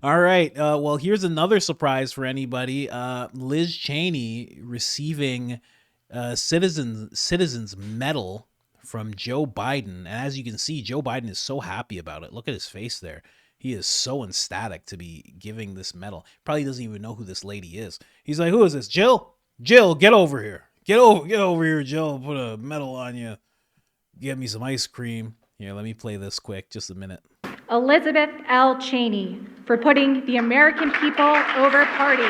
All right. Well, here's another surprise for anybody. Liz Cheney receiving citizens medal from Joe Biden, and as you can see, Joe Biden is so happy about it. Look at his face there. He is so ecstatic to be giving this medal. Probably doesn't even know who this lady is. He's like, "Who is this? Jill? Jill, get over here. Get over here, Jill. Put a medal on you. Get me some ice cream." Here, let me play this quick. Just a minute. Elizabeth L. Cheney for putting the American people over party.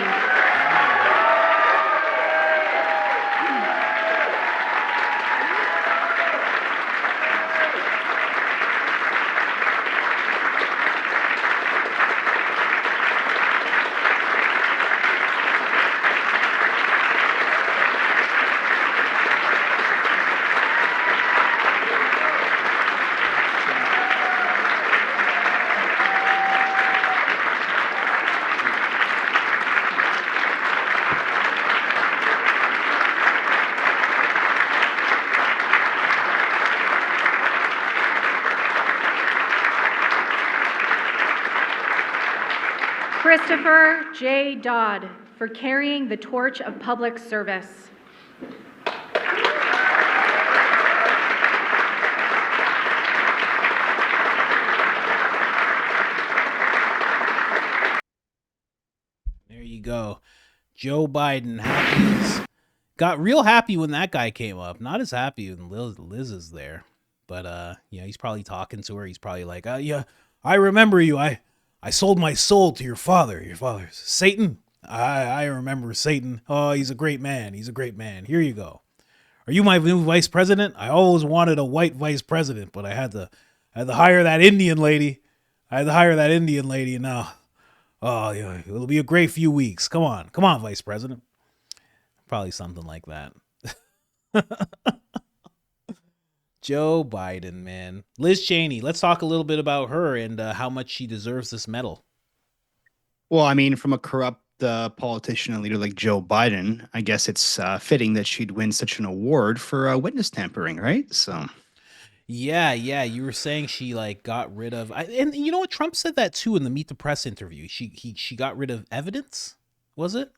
Christopher J. Dodd for carrying the torch of public service. There you go. Joe Biden got real happy when that guy came up. Not as happy when Liz is there. But he's probably talking to her. He's probably like, yeah, I remember you. I sold my soul to your father. Your father's Satan. I remember Satan. Oh, he's a great man. He's a great man. Here you go. Are you my new vice president? I always wanted a white vice president, but I had to hire that Indian lady. Now. Oh, yeah, it'll be a great few weeks. Come on, vice president. Probably something like that. Joe Biden, man. Liz Cheney. Let's talk a little bit about her and how much she deserves this medal. Well, I mean, from a corrupt politician and leader like Joe Biden, I guess it's fitting that she'd win such an award for witness tampering, right? So, yeah, you were saying she like got rid of, and you know what? Trump said that too in the Meet the Press interview. She got rid of evidence. Was it?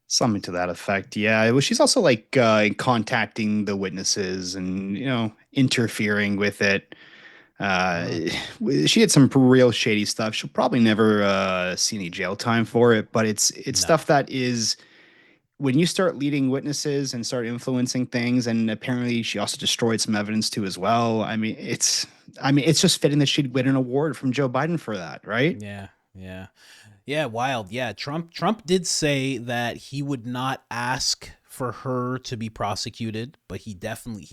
something to that effect. Yeah. Well, she's also like contacting the witnesses and, interfering with it. She did some real shady stuff. She'll probably never see any jail time for it, but it's No. stuff that is when you start leading witnesses and start influencing things, and apparently she also destroyed some evidence too as well. I mean, it's just fitting that she'd win an award from Joe Biden for that, right? Yeah, wild. Yeah, Trump did say that he would not ask for her to be prosecuted, but he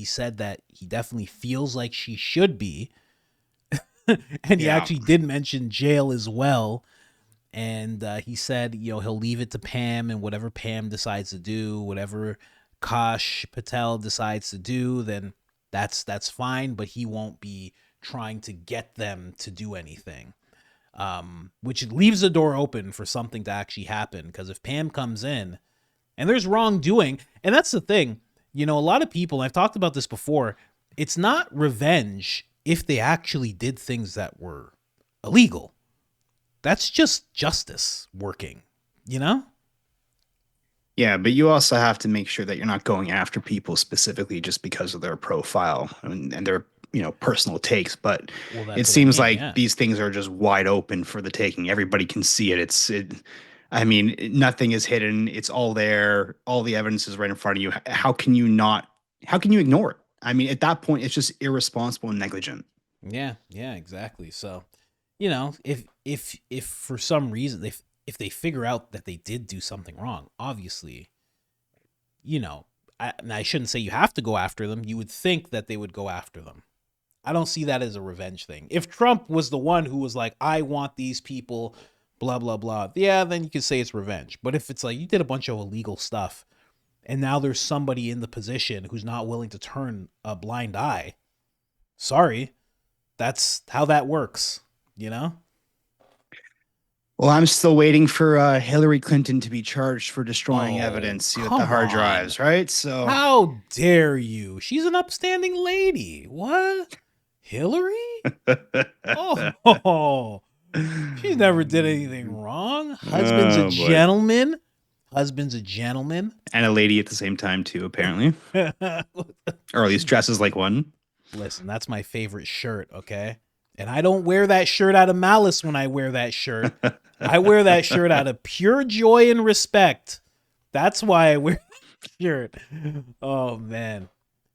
said that he definitely feels like she should be. And he Yeah. actually did mention jail as well. And he said, he'll leave it to Pam, and whatever Pam decides to do, whatever Kash Patel decides to do, then that's fine. But he won't be trying to get them to do anything, which leaves the door open for something to actually happen. Because if Pam comes in and there's wrongdoing, and that's the thing, a lot of people, I've talked about this before, it's not revenge if they actually did things that were illegal. That's just justice working, Yeah, but you also have to make sure that you're not going after people specifically just because of their profile and their personal takes. But Well, it that's what I seems mean. like Yeah. these things are just wide open for the taking. Everybody can see it. I mean, nothing is hidden. It's all there. All the evidence is right in front of you. How can you not? How can you ignore it? I mean, at that point, it's just irresponsible and negligent. Yeah, exactly. So, if for some reason if they figure out that they did do something wrong, obviously, you know, and I shouldn't say you have to go after them. You would think that they would go after them. I don't see that as a revenge thing. If Trump was the one who was like, I want these people, blah, blah, blah, yeah, then you could say it's revenge. But if it's like you did a bunch of illegal stuff and now there's somebody in the position who's not willing to turn a blind eye, sorry, that's how that works, you know? Well, I'm still waiting for Hillary Clinton to be charged for destroying Oh, evidence with the come hard on. drives, right? So, How dare you? She's an upstanding lady. What? Hillary? Oh, She never did anything wrong. Husband's a Oh boy. gentleman. Husband's a gentleman. And a lady at the same time too, apparently. Or at least dresses like one. Listen, that's my favorite shirt, okay? And I don't wear that shirt out of malice when I wear that shirt. I wear that shirt out of pure joy and respect. That's why I wear that shirt. Oh, man.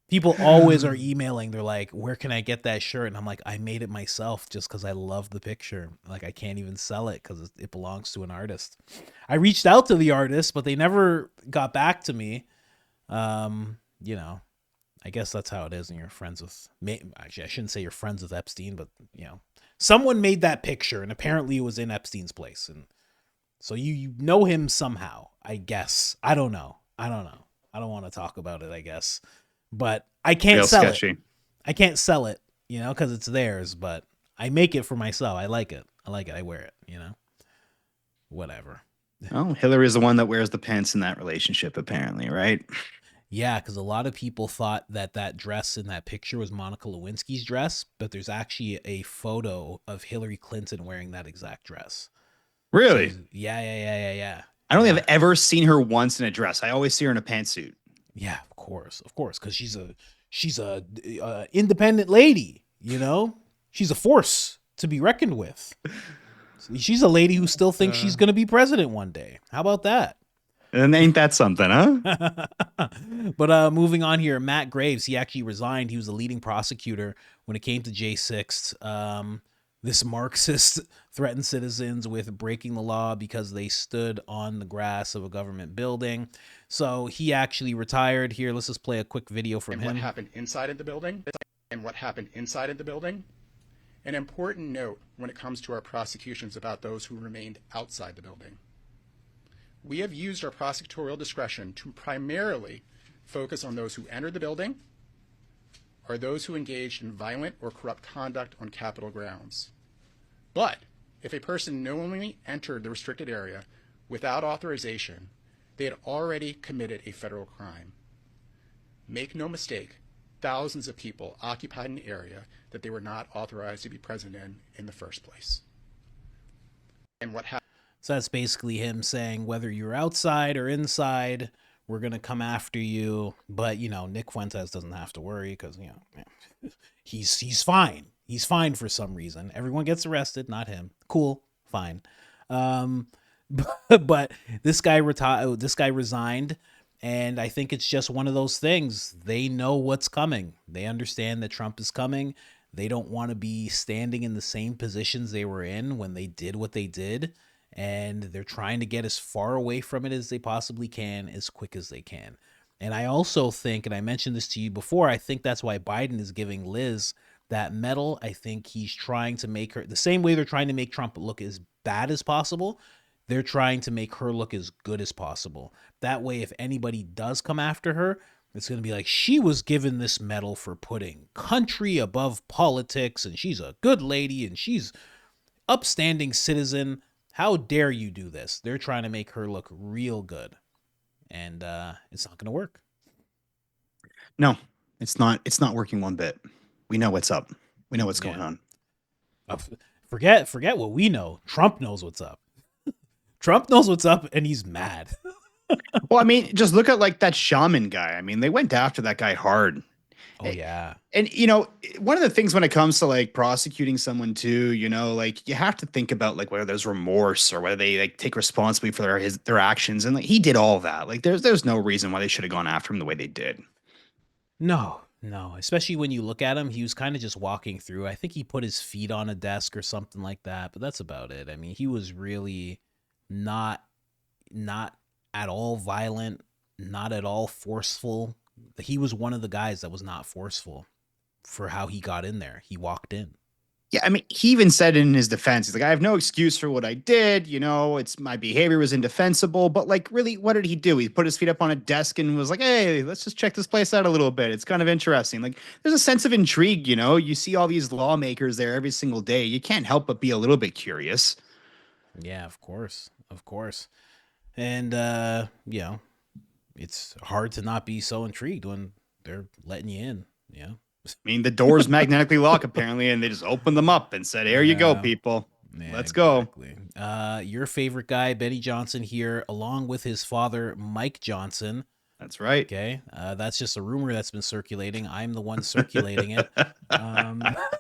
People always are emailing. They're like, where can I get that shirt? And I'm like, I made it myself just because I love the picture. Like, I can't even sell it because it belongs to an artist. I reached out to the artist, but they never got back to me. You know, I guess that's how it is when you're friends with, actually, I shouldn't say you're friends with Epstein, but, you know, someone made that picture and apparently it was in Epstein's place. And so you know him somehow, I guess. I don't know. I don't want to talk about it, I guess. But I can't sell it. I can't sell it, you know, because it's theirs. But I make it for myself. I like it. I wear it, you know. Whatever. Oh, Hillary is the one that wears the pants in that relationship, apparently, right? Yeah, because a lot of people thought that dress in that picture was Monica Lewinsky's dress, but there's actually a photo of Hillary Clinton wearing that exact dress. Really? So, yeah. I don't think I've ever seen her once in a dress. I always see her in a pantsuit. Yeah, of course, because she's a independent lady, you know. She's a force to be reckoned with. She's a lady who still thinks she's going to be president one day. How about that? And ain't that something, huh? But moving on here, Matt Graves, he actually resigned. He was the leading prosecutor when it came to J6. This Marxist threatened citizens with breaking the law because they stood on the grass of a government building. So he actually retired. Here, let's just play a quick video from him. What happened inside of the building and what happened inside of the building. An important note when it comes to our prosecutions about those who remained outside the building. We have used our prosecutorial discretion to primarily focus on those who entered the building or those who engaged in violent or corrupt conduct on Capitol grounds. But if a person knowingly entered the restricted area without authorization, they had already committed a federal crime. Make no mistake, thousands of people occupied an area that they were not authorized to be present in the first place. And what happened? So that's basically him saying whether you're outside or inside, we're going to come after you. But, you know, Nick Fuentes doesn't have to worry because, you know, he's fine. He's fine for some reason. Everyone gets arrested, not him. Cool, fine. But this guy resigned, and I think it's just one of those things. They know what's coming. They understand that Trump is coming. They don't want to be standing in the same positions they were in when they did what they did. And they're trying to get as far away from it as they possibly can, as quick as they can. And I also think, and I mentioned this to you before, I think that's why Biden is giving Liz that medal. I think he's trying to make her, the same way they're trying to make Trump look as bad as possible, they're trying to make her look as good as possible. That way, if anybody does come after her, it's going to be like, she was given this medal for putting country above politics, and she's a good lady, and she's upstanding citizen. How dare you do this? They're trying to make her look real good. And it's not going to work. No, it's not. It's not working one bit. We know what's up. We know what's going on. Forget what we know. Trump knows what's up. Trump knows what's up, and he's mad. Well, I mean, just look at like that shaman guy. I mean, they went after that guy hard. Oh, yeah. And, you know, one of the things when it comes to like prosecuting someone too, you know, like you have to think about like whether there's remorse or whether they like take responsibility for their actions. And like he did all that. Like there's no reason why they should have gone after him the way they did. No, especially when you look at him, he was kind of just walking through. I think he put his feet on a desk or something like that, but that's about it. I mean, he was really not at all violent, not at all forceful. He was one of the guys that was not forceful for how he got in there. He walked in. Yeah, I mean, he even said in his defense, he's like, I have no excuse for what I did. You know, it's my behavior was indefensible. But like, really, what did he do? He put his feet up on a desk and was like, hey, let's just check this place out a little bit. It's kind of interesting. Like, there's a sense of intrigue, you know? You see all these lawmakers there every single day. You can't help but be a little bit curious. Yeah, of course. And, you know, it's hard to not be so intrigued when they're letting you in, you know? I mean, the doors magnetically lock apparently, and they just opened them up and said, here you go, people. Yeah, Let's go. exactly. Your favorite guy, Benny Johnson, here, along with his father, Mike Johnson. That's right. Okay, that's just a rumor that's been circulating. I'm the one circulating it. But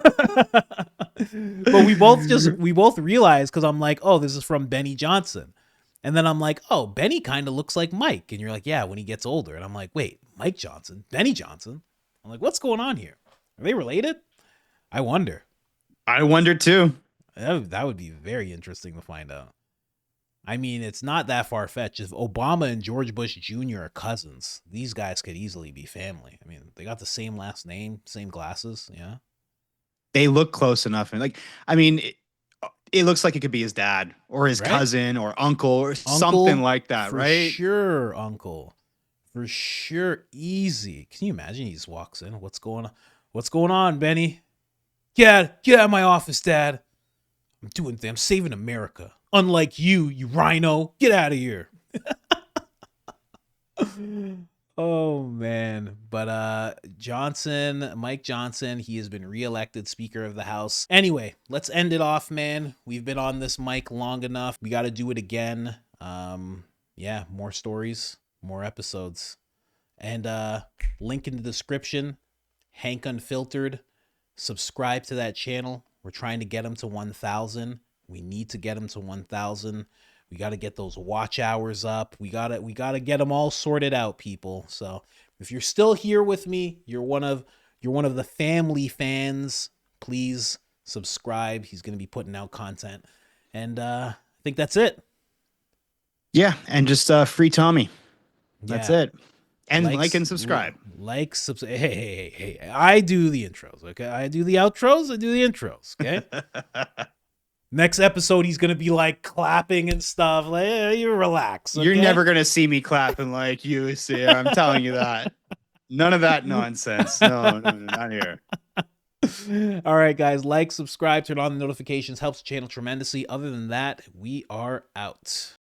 we both realized, because I'm like, oh, this is from Benny Johnson, and then I'm like, oh, Benny kind of looks like Mike, and you're like, yeah, when he gets older, and I'm like, wait, Mike Johnson, Benny Johnson. I'm like, what's going on here? Are they related? I wonder. I wonder too. That would be very interesting to find out. I mean, it's not that far-fetched. If Obama and George Bush Jr. are cousins, these guys could easily be family. I mean, they got the same last name, same glasses, yeah. They look close enough. And like, I mean, it looks like it could be his dad or his Right? cousin or uncle or Uncle, something like that, for right? sure, uncle. For sure, easy. Can you imagine? He just walks in. What's going on? What's going on, Benny? Get out of my office, Dad. I'm doing things. I'm saving America. Unlike you, you rhino. Get out of here. Oh man. But Mike Johnson, he has been reelected Speaker of the House. Anyway, let's end it off, man. We've been on this mic long enough. We got to do it again. Yeah, more stories, more episodes. And link in the description, Hank Unfiltered. Subscribe to that channel. We're trying to get him to 1,000. We need to get him to 1,000. We got to get those watch hours up. We got to get them all sorted out, people. So if you're still here with me, you're one of the family fans. Please subscribe. He's going to be putting out content. And I think that's it. Yeah, and just free Tommy. That's Yeah. it. And like and subscribe. Hey. I do the intros, okay? I do the outros, I do the intros, okay? Next episode, he's going to be like clapping and stuff. Like, hey, you relax. Okay? You're never going to see me clapping like you see. I'm telling you that. None of that nonsense. No, not here. All right, guys. Like, subscribe, turn on the notifications. Helps the channel tremendously. Other than that, we are out.